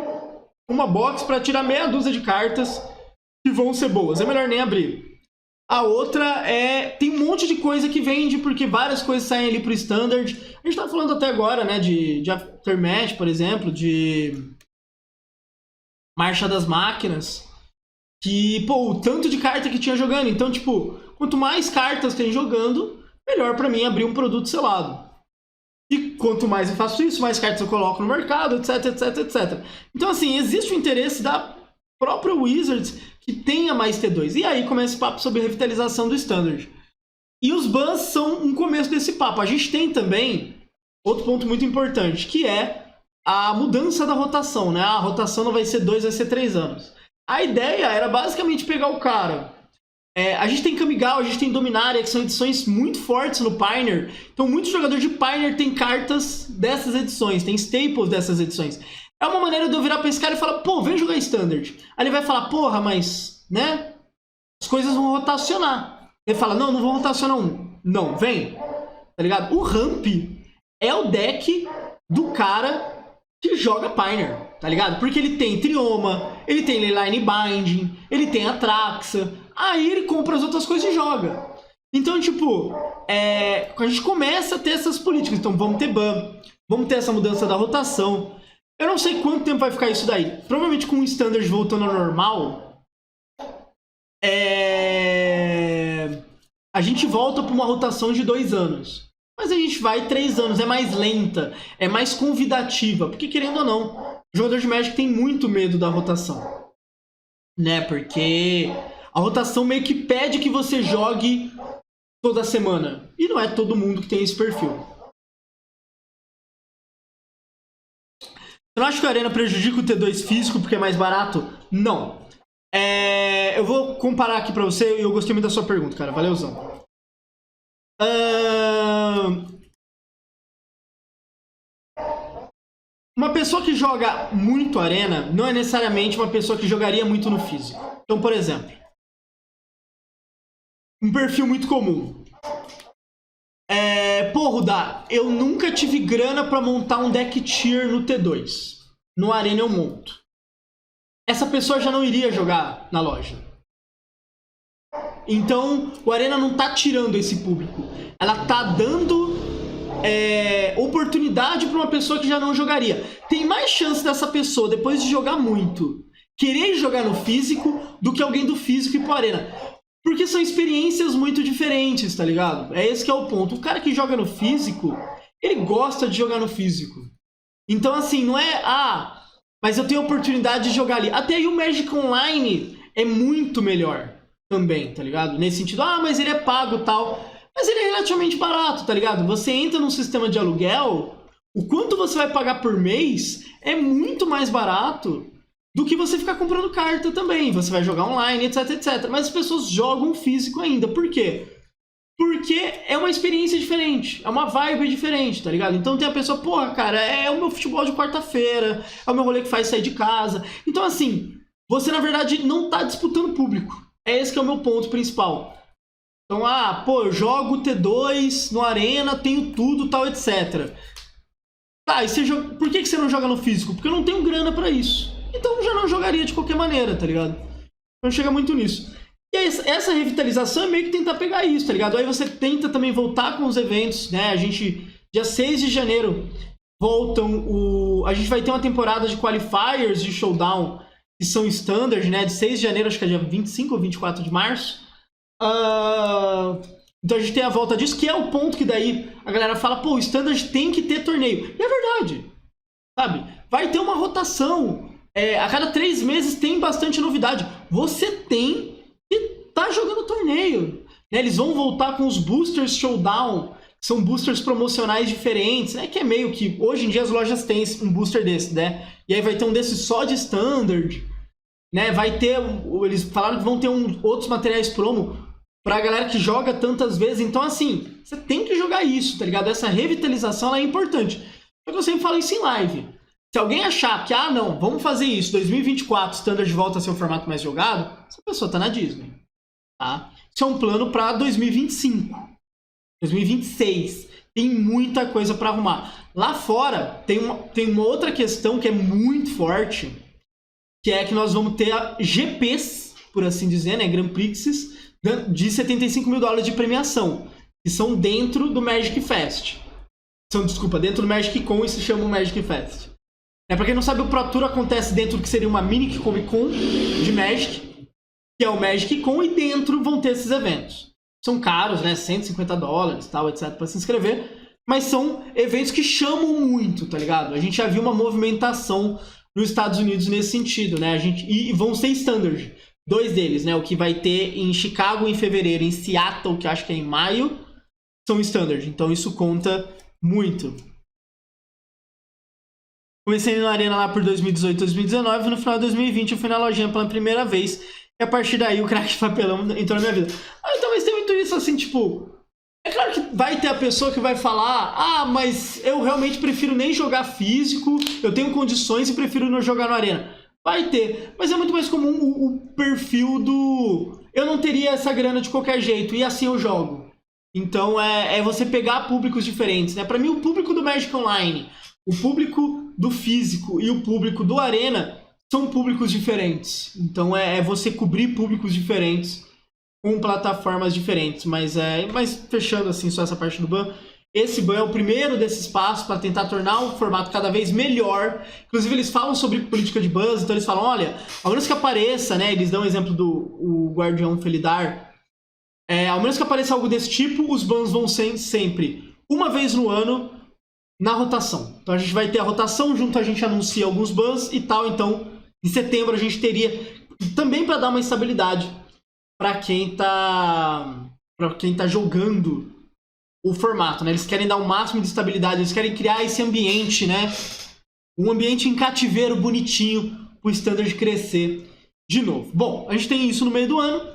A: uma box para tirar meia dúzia de cartas que vão ser boas, é melhor nem abrir. A outra tem um monte de coisa que vende, porque várias coisas saem ali pro Standard. A gente tá falando até agora, né, de Aftermath, por exemplo, de Marcha das Máquinas, que, pô, o tanto de carta que tinha jogando. Então, tipo, quanto mais cartas tem jogando, melhor pra mim abrir um produto selado. E quanto mais eu faço isso, mais cartas eu coloco no mercado, etc, etc, etc. Então, assim, existe o interesse da própria Wizards que tenha mais T2. E aí começa esse papo sobre a revitalização do Standard. E os bans são um começo desse papo. A gente tem também outro ponto muito importante, que é a mudança da rotação, né? A rotação não vai ser 2, vai ser 3 anos. A ideia era basicamente pegar o cara. A gente tem Kamigawa, a gente tem Dominaria, que são edições muito fortes no Pioneer. Então muitos jogadores de Pioneer têm cartas dessas edições, tem staples dessas edições. É uma maneira de eu virar pra esse cara e falar, pô, vem jogar Standard. Aí ele vai falar, porra, mas, né, as coisas vão rotacionar. Ele fala, não vão rotacionar Não, vem, tá ligado? O Ramp é o deck do cara que joga Pioneer, tá ligado? Porque ele tem Trioma, ele tem Leyline Binding, ele tem Atraxa. Aí ele compra as outras coisas e joga. Então, tipo, a gente começa a ter essas políticas. Então, vamos ter ban, vamos ter essa mudança da rotação. Eu não sei quanto tempo vai ficar isso daí. Provavelmente com o Standard voltando ao normal, a gente volta para uma rotação de 2 anos. Mas a gente vai 3 anos, é mais lenta, é mais convidativa. Porque, querendo ou não, o jogador de Magic tem muito medo da rotação. Né? Porque a rotação meio que pede que você jogue toda semana. E não é todo mundo que tem esse perfil. Você não acha que a Arena prejudica o T2 físico porque é mais barato? Não. Eu vou comparar aqui pra você e eu gostei muito da sua pergunta, cara. Valeuzão. Uma pessoa que joga muito Arena não é necessariamente uma pessoa que jogaria muito no físico. Então, por exemplo, um perfil muito comum. Pô, Rudá, eu nunca tive grana pra montar um deck tier no T2. No Arena eu monto. Essa pessoa já não iria jogar na loja. Então, o Arena não tá tirando esse público. Ela tá dando oportunidade para uma pessoa que já não jogaria. Tem mais chance dessa pessoa, depois de jogar muito, querer jogar no físico do que alguém do físico ir pro Arena. Porque são experiências muito diferentes, tá ligado? É esse que é o ponto. O cara que joga no físico, ele gosta de jogar no físico. Então, assim, não é... mas eu tenho a oportunidade de jogar ali. Até aí o Magic Online é muito melhor também, tá ligado? Nesse sentido, mas ele é pago e tal. Mas ele é relativamente barato, tá ligado? Você entra num sistema de aluguel, o quanto você vai pagar por mês é muito mais barato do que você ficar comprando carta também. Você vai jogar online, etc, etc. Mas as pessoas jogam físico ainda. Por quê? Porque é uma experiência diferente, é uma vibe diferente, tá ligado? Então tem a pessoa, porra, cara, é o meu futebol de quarta-feira, é o meu rolê que faz sair de casa. Então, assim, você na verdade não tá disputando público. É esse que é o meu ponto principal. Então, eu jogo T2 no Arena, tenho tudo, tal, etc. Tá, e você joga... Por que você não joga no físico? Porque eu não tenho grana pra isso. Então eu já não jogaria de qualquer maneira, tá ligado? Não chega muito nisso. E essa revitalização é meio que tentar pegar isso, tá ligado? Aí você tenta também voltar com os eventos, né? A gente, dia 6 de janeiro, a gente vai ter uma temporada de qualifiers de showdown, que são standard, né? De 6 de janeiro, acho que é dia 25 ou 24 de março. Então a gente tem a volta disso, que é o ponto que daí a galera fala, pô, o standard tem que ter torneio. E é verdade, sabe? Vai ter uma rotação. A cada 3 meses tem bastante novidade. Você tem que tá jogando torneio, né? Eles vão voltar com os boosters showdown, que são boosters promocionais diferentes, né? Que é meio que, hoje em dia as lojas têm um booster desse, né? E aí vai ter um desse só de standard, né? Vai ter, eles falaram que vão ter outros materiais promo pra galera que joga tantas vezes. Então, assim, você tem que jogar isso, tá ligado? Essa revitalização, ela é importante. Só que eu sempre falo isso em live. Se alguém achar que, não, vamos fazer isso, 2024, Standard volta a ser o formato mais jogado, essa pessoa tá na Disney, tá? Isso é um plano pra 2025, 2026. Tem muita coisa pra arrumar. Lá fora, tem uma outra questão que é muito forte, que é que nós vamos ter GPs, por assim dizer, né, Grand Prixes, de $75 mil de premiação, que são dentro do Magic Fest. Dentro do Magic Con, e se chama o Magic Fest. Pra quem não sabe, o Pro Tour acontece dentro do que seria uma mini Comic Con de Magic, que é o Magic Con, e dentro vão ter esses eventos. São caros, né? $150, tal, etc, pra se inscrever, mas são eventos que chamam muito, tá ligado? A gente já viu uma movimentação nos Estados Unidos nesse sentido, né? E vão ser standard. 2 deles, né? O que vai ter em Chicago em fevereiro, em Seattle, que acho que é em maio, são standard. Então isso conta muito. Comecei na Arena lá por 2018, 2019, no final de 2020 eu fui na lojinha pela primeira vez, e a partir daí o crack de papelão entrou na minha vida. Então, mas tem muito isso assim, tipo... É claro que vai ter a pessoa que vai falar, mas eu realmente prefiro nem jogar físico, eu tenho condições e prefiro não jogar no Arena. Vai ter, mas é muito mais comum o perfil do... Eu não teria essa grana de qualquer jeito, e assim eu jogo. Então é você pegar públicos diferentes, né? Pra mim, o público do Magic Online, o público do físico e o público do Arena são públicos diferentes. Então é você cobrir públicos diferentes com plataformas diferentes. Mas fechando assim só essa parte do ban, esse ban é o primeiro desses passos para tentar tornar o formato cada vez melhor. Inclusive eles falam sobre política de bans, então eles falam, olha, ao menos que apareça, né? Eles dão o exemplo do Guardião Felidar. Ao menos que apareça algo desse tipo, os bans vão ser sempre uma vez no ano na rotação. Então a gente vai ter a rotação, junto a gente anuncia alguns bans e tal. Então em setembro a gente teria também para dar uma estabilidade para quem tá jogando o formato, né? Eles querem dar o máximo de estabilidade, eles querem criar esse ambiente, né? Um ambiente em cativeiro bonitinho pro Standard crescer de novo. Bom, a gente tem isso no meio do ano.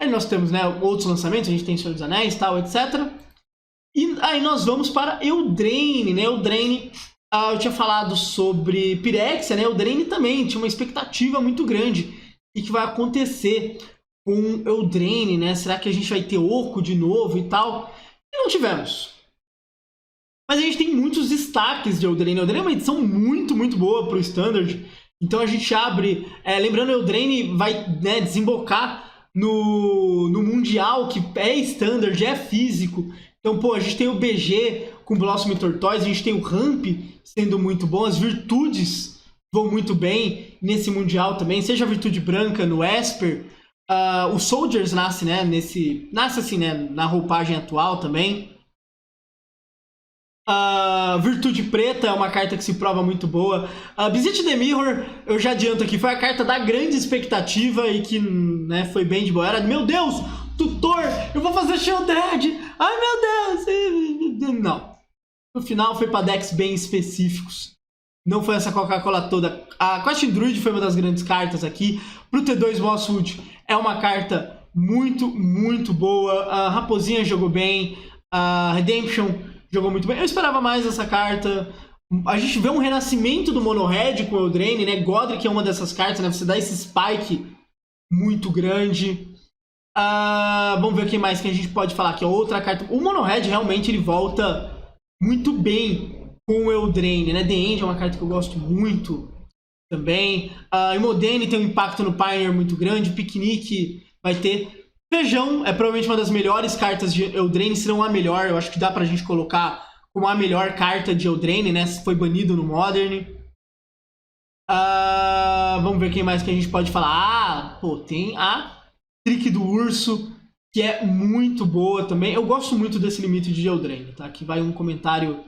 A: Aí nós temos, né, outros lançamentos, a gente tem Senhor dos Anéis, tal, etc. E aí nós vamos para Eldraine, né? Eldraine, eu tinha falado sobre Pyrexia, né? Eldraine também tinha uma expectativa muito grande. O que vai acontecer com Eldraine, né? Será que a gente vai ter Oco de novo e tal? E não tivemos. Mas a gente tem muitos destaques de Eldraine. Eldraine é uma edição muito, muito boa para o Standard. Então a gente abre... lembrando, Eldraine vai, né, desembocar no Mundial, que é Standard, é físico. Então, pô, a gente tem o BG com Blossom Tortoise, a gente tem o Ramp sendo muito bom, as virtudes vão muito bem nesse Mundial também, seja a virtude branca no Esper, o Soldiers nasce, né, nasce assim, né, na roupagem atual também. Virtude Preta é uma carta que se prova muito boa. Visit the Mirror, eu já adianto aqui, foi a carta da grande expectativa e que, né, foi bem de boa. Era, meu Deus, tutor, eu vou fazer Shielded! Ai, meu Deus! Não. No final foi para decks bem específicos. Não foi essa Coca-Cola toda. A Question Druid foi uma das grandes cartas aqui. Pro T2 Mosswood é uma carta muito, muito boa. A Raposinha jogou bem. A Redemption jogou muito bem. Eu esperava mais essa carta. A gente vê um renascimento do Mono Red com o Eldraine, né? Godric é uma dessas cartas, né? Você dá esse spike muito grande. Vamos ver o que mais que a gente pode falar aqui. Outra carta. O Mono Red realmente ele volta muito bem com o Eldraine, né? The End é uma carta que eu gosto muito também. Imodene tem um impacto no Pioneer muito grande. Piquenique vai ter. Feijão é provavelmente uma das melhores cartas de Eldraine, se não a melhor. Eu acho que dá pra gente colocar como a melhor carta de Eldraine, né? Foi banido no Modern. Vamos ver quem mais que a gente pode falar. Pô, tem a Trick do Urso, que é muito boa também. Eu gosto muito desse limite de Eldraine, tá? Aqui vai um comentário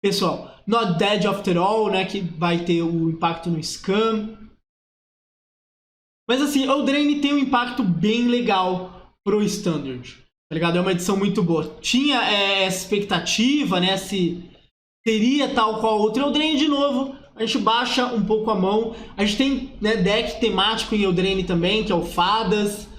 A: pessoal. Not Dead After All, né? Que vai ter o impacto no Scam. Mas assim, Eldraine tem um impacto bem legal pro Standard, tá ligado? É uma edição muito boa. Tinha essa expectativa, né? Se seria tal qual outro Eldraine de novo. A gente baixa um pouco a mão. A gente tem, né, deck temático em Eldraine também, que é o Fadas.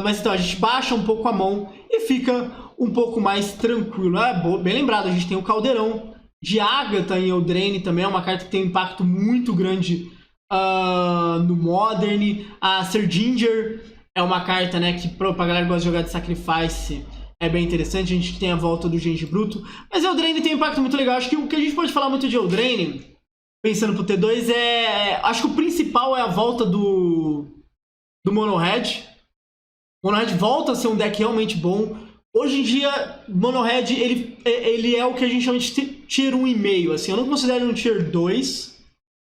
A: Mas então, a gente baixa um pouco a mão e fica um pouco mais tranquilo. Bem lembrado, a gente tem o Caldeirão de Agatha em Eldraine também. É uma carta que tem um impacto muito grande no Modern. A Sir Ginger é uma carta, né, que pra galera que gosta de jogar de Sacrifice é bem interessante. A gente tem a volta do Genji Bruto. Mas Eldraine tem um impacto muito legal. Acho que o que a gente pode falar muito de Eldraine, pensando pro T2, acho que o principal é a volta do Mono Red. Mono Red volta a ser um deck realmente bom. Hoje em dia, Mono Red, ele é o que a gente chama de Tier 1,5. Assim, eu não considero um Tier 2.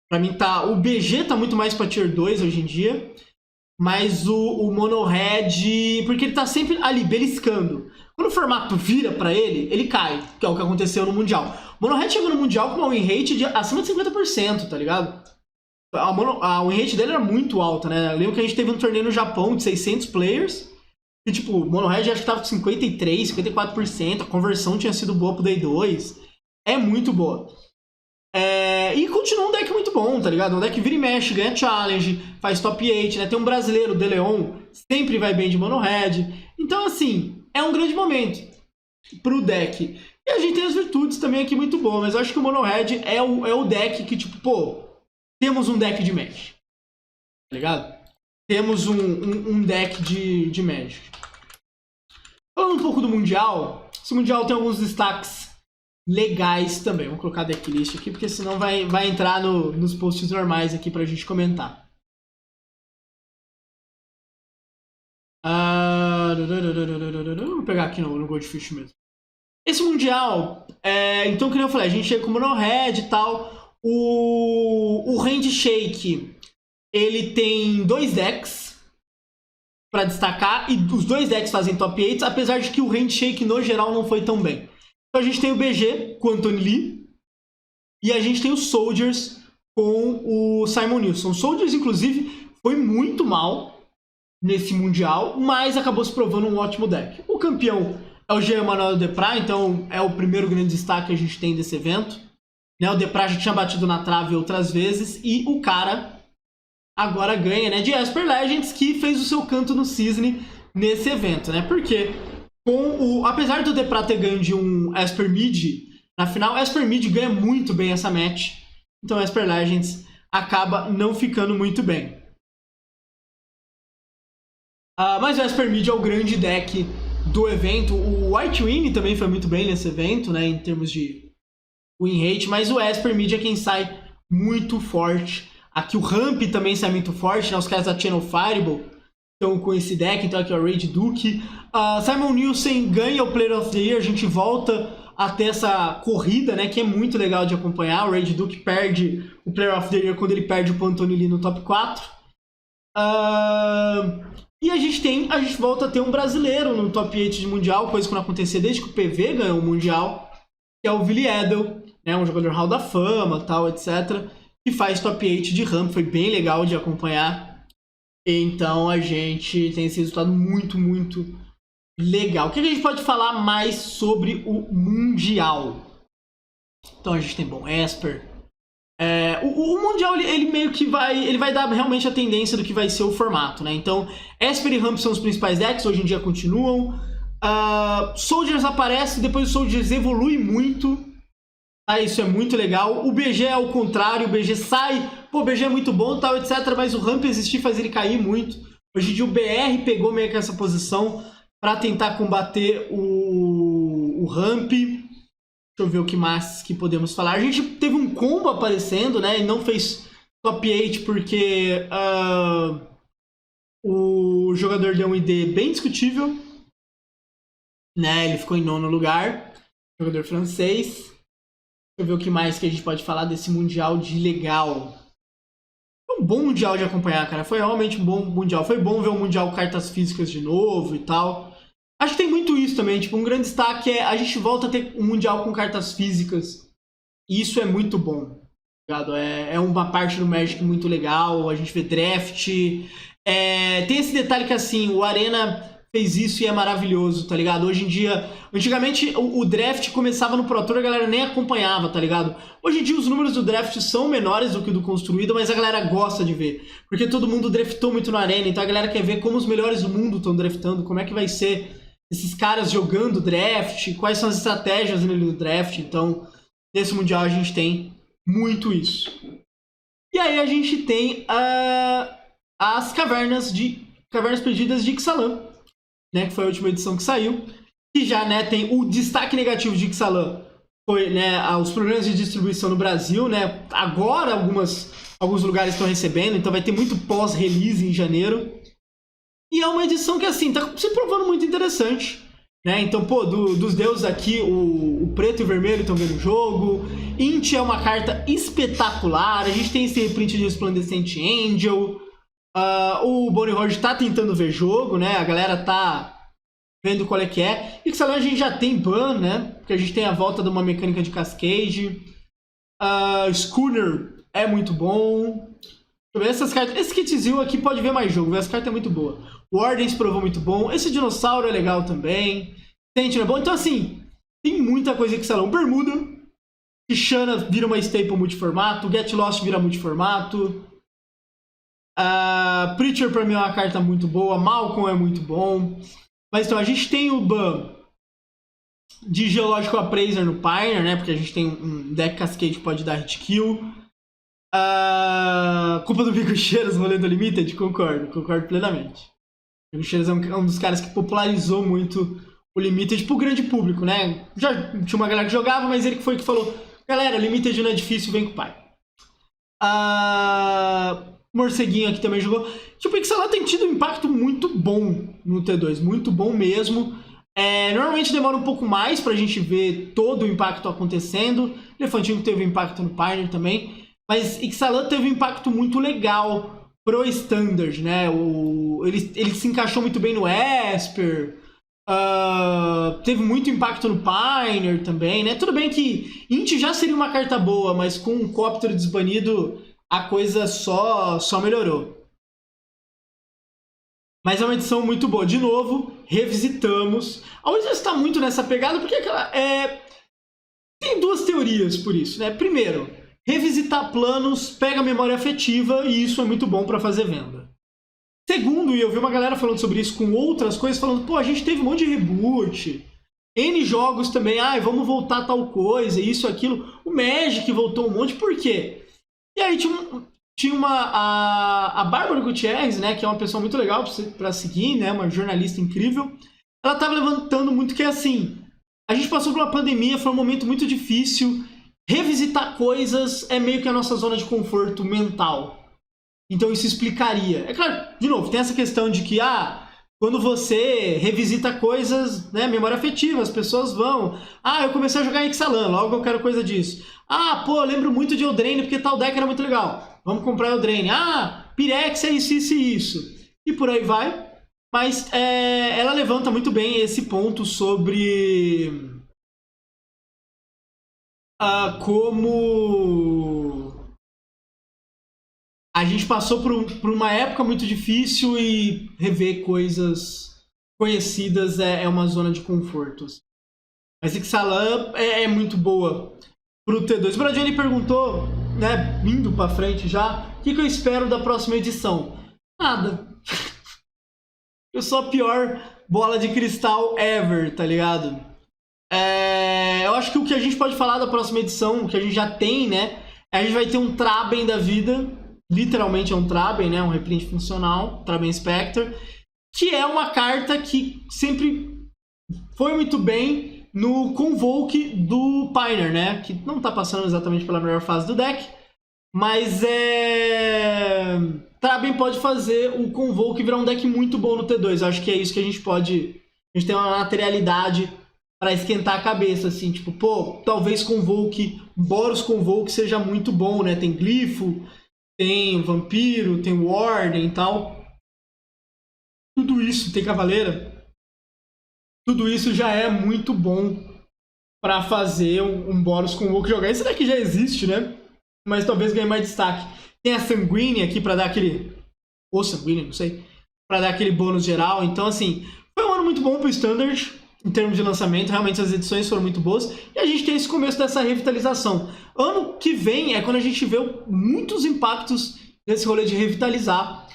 A: Pra mim, o BG tá muito mais pra Tier 2 hoje em dia. Mas o Mono Red, porque ele tá sempre ali, beliscando. Quando o formato vira pra ele, ele cai, que é o que aconteceu no Mundial. O Mono Red chegou no Mundial com uma win rate de acima de 50%, tá ligado? A win rate dele era muito alta, né? Eu lembro que a gente teve um torneio no Japão de 600 players. E tipo, o Mono Red acho que tava com 53%, 54%. A conversão tinha sido boa pro Day 2. É muito boa. E continua um deck muito bom, tá ligado? Um deck vira e mexe, ganha challenge, faz top 8, né? Tem um brasileiro, o De Leon, sempre vai bem de Mono Red. Então, assim, é um grande momento pro deck. E a gente tem as virtudes também aqui muito boas, mas eu acho que o Mono Red é o deck que, tipo, pô, temos um deck de Magic, tá ligado? Temos um deck de Magic. Falando um pouco do Mundial, esse Mundial tem alguns destaques legais também. Vamos colocar a decklist aqui, porque senão vai entrar nos posts normais aqui pra gente comentar. Vou pegar aqui no Goldfish mesmo. Esse Mundial, então, como eu falei, a gente chega com o Mono Red e tal. O Handshake, ele tem 2 decks pra destacar, e os 2 decks fazem top 8, apesar de que o Handshake, no geral, não foi tão bem. Então a gente tem o BG com o Anthony Lee, e a gente tem os Soldiers com o Simon Nilsson. O Soldiers, inclusive, foi muito mal nesse Mundial, mas acabou se provando um ótimo deck. O campeão é o Jean Manuel Deprat, então é o primeiro grande destaque que a gente tem desse evento. né? O Depra já tinha batido na trave outras vezes e o cara agora ganha, né? De Esper Legends, que fez o seu canto no cisne nesse evento, né? Porque apesar do Depra ter ganho de um Esper Mid na final, Esper Mid ganha muito bem essa match. Então Esper Legends acaba não ficando muito bem. Mas o Esper Mid é o grande deck do evento. O White Wing também foi muito bem nesse evento, né? Em termos de win rate. Mas o Esper Mid é quem sai muito forte. Aqui o Ramp também sai muito forte, né? Os caras da Channel Fireball estão com esse deck. Então aqui é o Raid Duke. Simon Nielsen ganha o Player of the Year. A gente volta a ter essa corrida, né? Que é muito legal de acompanhar. O Raid Duke perde o Player of the Year quando ele perde pro Anthony Lee no top 4. E a gente volta a ter um brasileiro no top 8 de Mundial, coisa que não acontecia desde que o PV ganhou o Mundial, que é o Willie Edel, né, um jogador Hall da Fama, tal, etc., que faz top 8 de ramp, foi bem legal de acompanhar. Então a gente tem esse resultado muito, muito legal. O que a gente pode falar mais sobre o Mundial? Então a gente tem, bom, Esper. O Mundial, ele meio que vai dar realmente a tendência do que vai ser o formato, né? Então, Esper e Ramp são os principais decks, hoje em dia continuam. Soldiers aparece, depois o Soldiers evolui muito. Isso é muito legal. O BG é o contrário, o BG sai, o BG é muito bom, tal, etc. Mas o Ramp existir faz ele cair muito. Hoje em dia o BR pegou meio que essa posição para tentar combater o Ramp. Deixa eu ver o que mais que podemos falar. A gente teve um combo aparecendo, né? E não fez top 8 porque o jogador deu um ID bem discutível, né? Ele ficou em 9º lugar. Jogador francês. Deixa eu ver o que mais que a gente pode falar desse Mundial de legal. Foi um bom Mundial de acompanhar, cara. Foi realmente um bom Mundial. Foi bom ver o Mundial com cartas físicas de novo e tal. Acho que tem muito isso também, tipo, um grande destaque é a gente volta a ter um Mundial com cartas físicas. E isso é muito bom, ligado? É uma parte do Magic muito legal, a gente vê draft. Tem esse detalhe que, assim, o Arena fez isso e é maravilhoso, tá ligado? Hoje em dia, antigamente o draft começava no Pro Tour, a galera nem acompanhava, tá ligado? Hoje em dia os números do draft são menores do que o do construído, mas a galera gosta de ver. Porque todo mundo draftou muito no Arena, então a galera quer ver como os melhores do mundo estão draftando, como é que vai ser esses caras jogando draft, quais são as estratégias no draft. Então, nesse Mundial a gente tem muito isso. E aí a gente tem as cavernas perdidas de Ixalan, né, que foi a última edição que saiu, que já, né, tem o destaque negativo de Ixalan, foi, né, os problemas de distribuição no Brasil, né, agora alguns lugares estão recebendo, então vai ter muito pós-release em janeiro. E é uma edição que, assim, tá se provando muito interessante, né? Então, pô, dos deuses aqui, o preto e o vermelho estão vendo o jogo. Int é uma carta espetacular. A gente tem esse reprint de Resplandecent Angel. O Bonnie Horde tá tentando ver jogo, né? A galera tá vendo qual é que é. Ixalan a gente já tem ban, né? Porque a gente tem a volta de uma mecânica de Cascade. Schooner é muito bom. Deixa eu ver essas cartas. Esse Kitzil aqui pode ver mais jogo, essa carta é muito boa. O Warden se provou muito bom. Esse Dinossauro é legal também. Sentinel é bom. Então, assim, tem muita coisa aqui, salão. Bermuda. Kishana vira uma staple multiformato. Get Lost vira multiformato. Preacher pra mim é uma carta muito boa. Malcolm é muito bom. Mas então, a gente tem o ban de Geological Appraiser no Pioneer, né? Porque a gente tem um deck Cascade que pode dar hit kill. Culpa do Vico Cheiras, rolê do Limited? Concordo plenamente. O Vico Cheiras é um dos caras que popularizou muito o Limited pro grande público, né? Já tinha uma galera que jogava, mas ele que foi que falou: galera, Limited não é difícil, vem com o pai. Morceguinho aqui também jogou. Tipo, o Ixalan tem tido um impacto muito bom no T2, muito bom mesmo. Normalmente demora um pouco mais pra gente ver todo o impacto acontecendo. Elefantinho teve impacto no Pioneer também. Mas Ixalan teve um impacto muito legal pro Standard, né? Ele se encaixou muito bem no Esper. Teve muito impacto no Pioneer também, né? Tudo bem que Int já seria uma carta boa, mas com o Copter desbanido a coisa só melhorou. Mas é uma edição muito boa. De novo, revisitamos. A Wizards está muito nessa pegada porque tem Tem duas teorias por isso, né? Primeiro, revisitar planos pega a memória afetiva e isso é muito bom para fazer venda. Segundo, e eu vi uma galera falando sobre isso com outras coisas, falando, pô, a gente teve um monte de reboot, N jogos também, vamos voltar a tal coisa, isso, aquilo. O Magic voltou um monte, por quê? E aí tinha a Bárbara Gutierrez, né, que é uma pessoa muito legal para seguir, né, uma jornalista incrível. Ela estava levantando muito que é assim, a gente passou por uma pandemia, foi um momento muito difícil, revisitar coisas é meio que a nossa zona de conforto mental. Então isso explicaria. É claro, de novo, tem essa questão de que, quando você revisita coisas, né, memória afetiva, as pessoas vão, eu comecei a jogar em Ixalan, logo eu quero coisa disso. Eu lembro muito de Eldraine porque tal deck era muito legal. Vamos comprar Eldraine. Pyrex é isso, isso e isso. E por aí vai. Mas ela levanta muito bem esse ponto sobre como a gente passou por uma época muito difícil e rever coisas conhecidas é uma zona de conforto. Mas Ixalan é muito boa pro T2. O Bradiani perguntou, né, indo pra frente já, o que eu espero da próxima edição? Nada. Eu sou a pior bola de cristal ever, tá ligado? Eu acho que o que a gente pode falar da próxima edição, o que a gente já tem, né, a gente vai ter um Traben da vida, literalmente é um Traben, né, um reprint funcional, Traben Spectre, que é uma carta que sempre foi muito bem no Convoke do Pioneer, né, que não tá passando exatamente pela melhor fase do deck, mas Traben pode fazer o Convoke virar um deck muito bom no T2. Eu acho que é isso que a gente pode... A gente tem uma materialidade para esquentar a cabeça, assim, tipo, talvez Convoke, Boros Convoke seja muito bom, né? Tem Glifo, tem Vampiro, tem Warden e tal. Tudo isso, tem Cavaleira. Tudo isso já é muito bom para fazer um Boros Convoke jogar. Esse daqui já existe, né? Mas talvez ganhe mais destaque. Tem a Sanguine aqui para dar aquele... Ou Sanguine, não sei. Para dar aquele bônus geral. Então, assim, foi um ano muito bom pro Standard em termos de lançamento. Realmente as edições foram muito boas. E a gente tem esse começo dessa revitalização. Ano que vem é quando a gente vê muitos impactos desse rolê de revitalizar.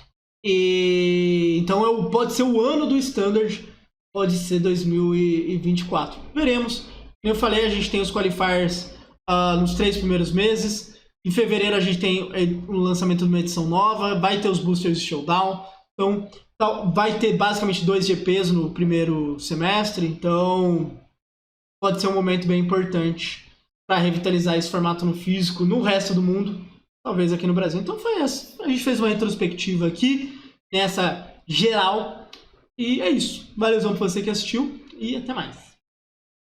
A: Então pode ser o ano do Standard, pode ser 2024. Veremos. Como eu falei, a gente tem os qualifiers nos 3 primeiros meses. Em fevereiro a gente tem o lançamento de uma edição nova, vai ter os boosters de showdown, então vai ter basicamente 2 GPs no primeiro semestre, então pode ser um momento bem importante para revitalizar esse formato no físico, no resto do mundo, talvez aqui no Brasil. Então foi essa. A gente fez uma retrospectiva aqui, nessa geral, e é isso. Valeu pra você que assistiu e até mais.